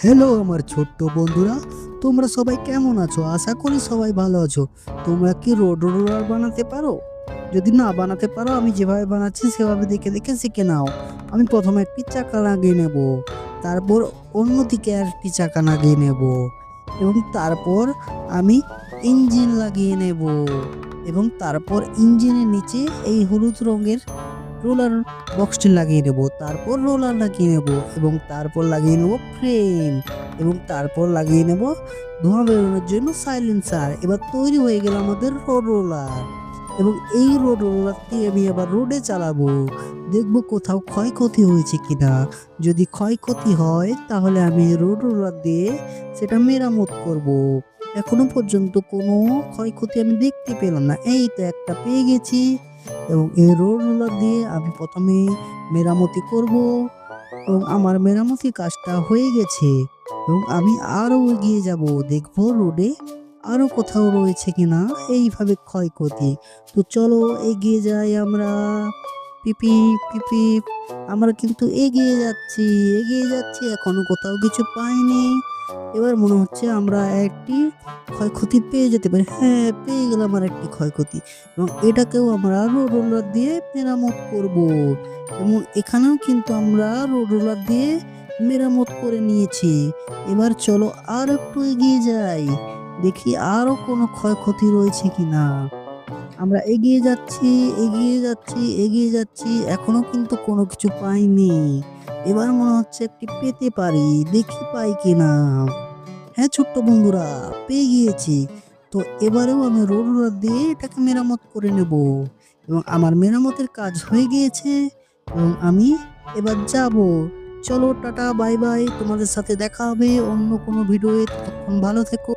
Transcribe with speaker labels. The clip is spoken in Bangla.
Speaker 1: হ্যালো আমার ছোট্ট বন্ধুরা, তোমরা সবাই কেমন আছো? আশা করি সবাই ভালো আছো। তোমরা কি রোড রোলার বানাতে পারো? যদি না বানাতে পারো, আমি যেভাবে বানাচ্ছি সেভাবে দেখে দেখে শিখে নাও। আমি প্রথমে একটি চাকা লাগিয়ে নেব, তারপর অন্যদিকে আরেকটি চাকা লাগিয়ে নেব, এবং তারপর আমি ইঞ্জিন লাগিয়ে নেব, এবং তারপর ইঞ্জিনের নিচে এই হলুদ রঙের রোলার বক্সটি লাগিয়ে নেব, তারপর রোলার লাগিয়ে নেব, এবং তারপর লাগিয়ে নেব ফ্রেম, এবং তারপর লাগিয়ে নেব ধোঁয়া বেরোনোর জন্য সাইলেন্সার। এবার তৈরি হয়ে গেল আমাদের রোড রোলার। এবং এই রোড রোলারটি আমি আবার রোডে চালাবো, দেখবো কোথাও ক্ষয়ক্ষতি হয়েছে কিনা। যদি ক্ষয়ক্ষতি হয় তাহলে আমি রোড রোলার দিয়ে সেটা মেরামত করব। এখনো পর্যন্ত কোনো ক্ষয়ক্ষতি আমি দেখতে পেলাম না, এই তো একটা পেয়ে গেছি। এবং এই রোড রোলার দিয়ে আমি প্রথমে মেরামতি করব, এবং আমার মেরামতি কাজটা হয়ে গেছে। এবং আমি আরো এগিয়ে যাব, দেখবো রোডে আরো কোথাও রয়েছে কিনা এইভাবে ক্ষয়ক্ষতি। তো চলো এগিয়ে যাই আমরা। পিপি পিপি, আমরা কিন্তু এগিয়ে যাচ্ছি, এগিয়ে যাচ্ছি, এখনো কোথাও কিছু পাইনি। এবার মনে হচ্ছে আমরা একটি ক্ষয়ক্ষতি পেয়ে যেতে পারি। হ্যাঁ, পেয়ে গেলাম আর একটি ক্ষয়ক্ষতি, এবং এটাকেও আমরা রোড রোলার দিয়ে মেরামত করব। এবং এখানেও কিন্তু আমরা রোড রোলার দিয়ে মেরামত করে নিয়েছি। এবার চলো আর একটু এগিয়ে যাই, দেখি আরো কোনো ক্ষয়ক্ষতি রয়েছে কিনা। আমরা এগিয়ে যাচ্ছি, এগিয়ে যাচ্ছি, এগিয়ে যাচ্ছি, এখনো কিন্তু কোনো কিছু পাইনি। এবার মনে হচ্ছে একটি পেতে পারি, দেখি পাই কিনা। হ্যাঁ ছোট্ট বন্ধুরা, পেয়ে গিয়েছি। তো এবারেও আমি রোড রোলার দিয়ে এটাকে মেরামত করে নেব, এবং আমার মেরামতের কাজ হয়ে গিয়েছে। এবং আমি এবার যাব। চলো টাটা বাই বাই, তোমাদের সাথে দেখা হবে অন্য কোনো ভিডিওয়ে। ততক্ষণ ভালো থেকো।